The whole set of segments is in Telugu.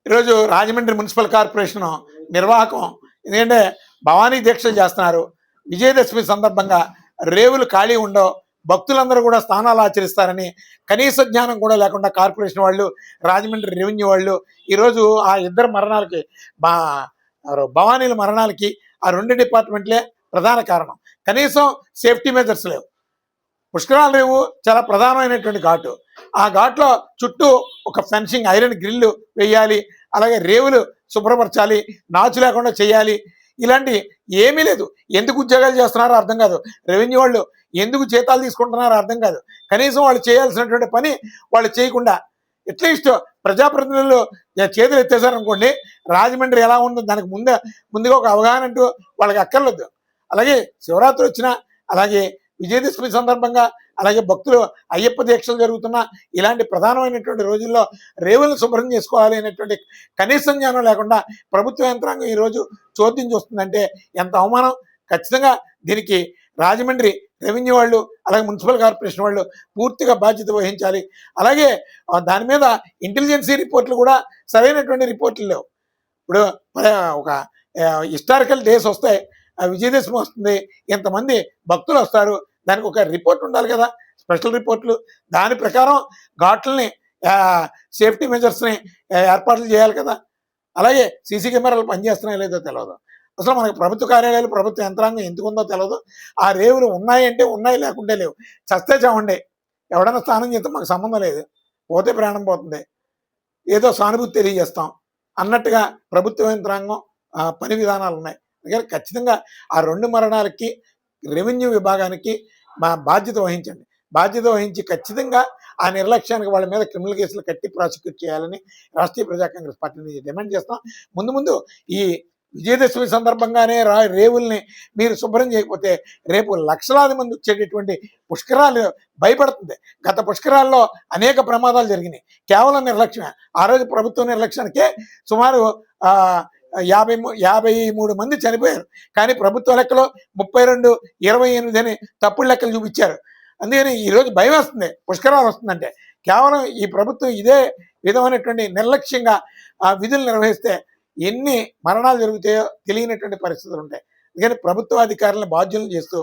ఈరోజు రాజమండ్రి మున్సిపల్ కార్పొరేషన్ నిర్వాహకం ఎందుకంటే భవానీ దీక్షలు చేస్తున్నారు. విజయదశమి సందర్భంగా రేవులు ఖాళీ ఉండవు, భక్తులందరూ కూడా స్నానాలు ఆచరిస్తారని కనీస జ్ఞానం కూడా లేకుండా కార్పొరేషన్ వాళ్ళు, రాజమండ్రి రెవెన్యూ వాళ్ళు ఈరోజు ఆ ఇద్దరు మరణాలకి, భవానీల మరణాలకి ఆ రెండు డిపార్ట్మెంట్లే ప్రధాన కారణం. కనీసం సేఫ్టీ మెజర్స్ లేవు. పుష్కరాల రేవు చాలా ప్రధానమైనటువంటి ఘాటు. ఆ ఘాట్లో చుట్టూ ఒక ఫెన్సింగ్, ఐరన్ గ్రిల్లు వేయాలి, అలాగే రేవులు శుభ్రపరచాలి, నాచు లేకుండా చేయాలి. ఇలాంటి ఏమీ లేదు. ఎందుకు ఉద్యోగాలు చేస్తున్నారో అర్థం కాదు. రెవెన్యూ వాళ్ళు ఎందుకు జీతాలు తీసుకుంటున్నారో అర్థం కాదు. కనీసం వాళ్ళు చేయాల్సినటువంటి పని వాళ్ళు చేయకుండా అట్లీస్ట్ ప్రజాప్రతినిధులు చేతులు ఎత్తేసారనుకోండి, రాజమండ్రి ఎలా ఉందో దానికి ముందుగా ఒక అవగాహన అంటూ వాళ్ళకి అక్కర్లేదు. అలాగే శివరాత్రి వచ్చినా, అలాగే విజయదశమి సందర్భంగా, అలాగే భక్తులు అయ్యప్ప దీక్షలు జరుగుతున్న ఇలాంటి ప్రధానమైనటువంటి రోజుల్లో రేవులను శుభ్రం చేసుకోవాలి అనేటువంటి కనీస జ్ఞానం లేకుండా ప్రభుత్వ యంత్రాంగం ఈరోజు చోద్యం చూస్తుందంటే ఎంత అవమానం. ఖచ్చితంగా దీనికి రాజమండ్రి రెవెన్యూ వాళ్ళు, అలాగే మున్సిపల్ కార్పొరేషన్ వాళ్ళు పూర్తిగా బాధ్యత వహించాలి. అలాగే దాని మీద ఇంటెలిజెన్సీ రిపోర్ట్లు కూడా సరైనటువంటి రిపోర్ట్లు లేవు. ఇప్పుడు ఒక హిస్టారికల్ డేస్ వస్తాయి, విజయదశమి వస్తుంది, ఇంతమంది భక్తులు వస్తారు, దానికి ఒక రిపోర్ట్ ఉండాలి కదా, స్పెషల్ రిపోర్ట్లు. దాని ప్రకారం ఘాట్లని, సేఫ్టీ మెజర్స్ని ఏర్పాట్లు చేయాలి కదా. అలాగే సీసీ కెమెరాలు పనిచేస్తున్నాయో లేదో తెలియదు. అసలు మనకు ప్రభుత్వ కార్యాలయాలు, ప్రభుత్వ యంత్రాంగం ఎందుకు ఉందో తెలియదు. ఆ రేవులు ఉన్నాయంటే ఉన్నాయి, లేకుంటే లేవు. చస్తే చావండి, ఎవడన్నా స్నానం చేస్తే మాకు సంబంధం లేదు, పోతే ప్రాణం పోతుంది, ఏదో సానుభూతి తెలియజేస్తాం అన్నట్టుగా ప్రభుత్వ యంత్రాంగం పని విధానాలు ఉన్నాయి. అందుకని ఖచ్చితంగా ఆ రెండు మరణాలకి రెవెన్యూ విభాగానికి మా బాధ్యత వహించండి. బాధ్యత వహించి ఖచ్చితంగా ఆ నిర్లక్ష్యానికి వాళ్ళ మీద క్రిమినల్ కేసులు కట్టి ప్రాసిక్యూట్ చేయాలని రాష్ట్రీయ ప్రజా కాంగ్రెస్ పార్టీ నుంచి డిమాండ్ చేస్తాం. ముందు ఈ విజయదశమి సందర్భంగానే రేవుల్ని మీరు శుభ్రం చేయకపోతే రేపు లక్షలాది మంది వచ్చేటటువంటి పుష్కరాలు భయపడుతుంది. గత పుష్కరాల్లో అనేక ప్రమాదాలు జరిగినాయి, కేవలం నిర్లక్ష్యమే. ఆ రోజు ప్రభుత్వ నిర్లక్ష్యానికే సుమారు 53 మంది చనిపోయారు. కానీ ప్రభుత్వ లెక్కలో 32, 28 అని తప్పుడు లెక్కలు చూపించారు. అందుకని ఈరోజు భయం వేస్తుంది పుష్కరాలు వస్తుందంటే. కేవలం ఈ ప్రభుత్వం ఇదే విధమైనటువంటి నిర్లక్ష్యంగా విధులు నిర్వహిస్తే ఎన్ని మరణాలు జరుగుతాయో తెలియనటువంటి పరిస్థితులు ఉంటాయి. అందుకని ప్రభుత్వ అధికారులను బాధ్యులను చేస్తూ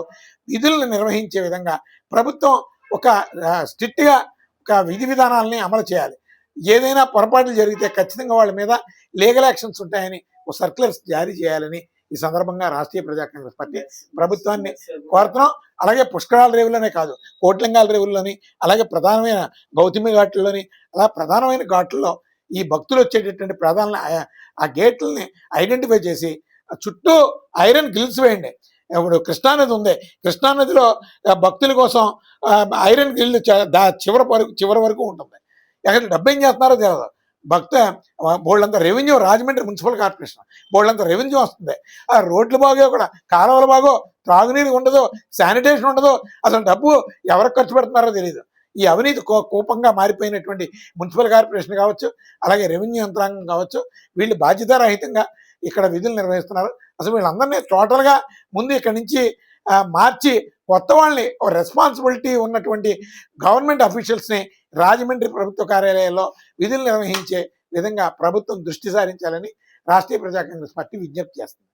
విధులను నిర్వహించే విధంగా ప్రభుత్వం ఒక స్ట్రిక్ట్గా ఒక విధి విధానాలని అమలు చేయాలి. ఏదైనా పొరపాట్లు జరిగితే ఖచ్చితంగా వాళ్ళ మీద లీగల్ యాక్షన్స్ ఉంటాయని ఒక సర్క్యులర్స్ జారీ చేయాలని ఈ సందర్భంగా రాష్ట్రీయ ప్రజా కాంగ్రెస్ పార్టీ ప్రభుత్వాన్ని కోరుతున్నాం. అలాగే పుష్కరాల రేవులోనే కాదు, కోట్లింగాల రేవుల్లోని, అలాగే ప్రధానమైన గౌతమి ఘాట్లలోని, అలా ప్రధానమైన ఘాట్లలో ఈ భక్తులు వచ్చేటటువంటి ప్రధాన ఆ గేట్లని ఐడెంటిఫై చేసి చుట్టూ ఐరన్ గ్రిల్స్ వేయండి. ఇప్పుడు కృష్ణానది ఉంది, కృష్ణానదిలో భక్తుల కోసం ఐరన్ గ్రిల్ చివరి వరకు ఉంటుంది. ఎక్కడ డబ్బు ఏం చేస్తున్నారో తెలియదు. బోళ్ళంత రెవెన్యూ, రాజమండ్రి మున్సిపల్ కార్పొరేషన్ బోళ్ళంత రెవెన్యూ వస్తుంది. ఆ రోడ్లు బాగో, కూడా కాలువలు బాగో, త్రాగునీరు ఉండదు, శానిటేషన్ ఉండదు. అసలు డబ్బు ఎవరికి ఖర్చు పెడుతున్నారో తెలియదు. ఈ అవినీతి కోపంగా మారిపోయినటువంటి మున్సిపల్ కార్పొరేషన్ కావచ్చు, అలాగే రెవెన్యూ యంత్రాంగం కావచ్చు, వీళ్ళు బాధ్యతారహితంగా ఇక్కడ విధులు నిర్వహిస్తున్నారు. అసలు వీళ్ళందరినీ టోటల్గా ముందు ఇక్కడి నుంచి మార్చి కొత్త వాళ్ళని, రెస్పాన్సిబిలిటీ ఉన్నటువంటి గవర్నమెంట్ అఫీషియల్స్ని రాజమండ్రి ప్రభుత్వ కార్యాలయాల్లో విధులు నిర్వహించే విధంగా ప్రభుత్వం దృష్టి సారించాలని రాష్ట్రీయ ప్రజా కాంగ్రెస్ పార్టీ విజ్ఞప్తి చేస్తుంది.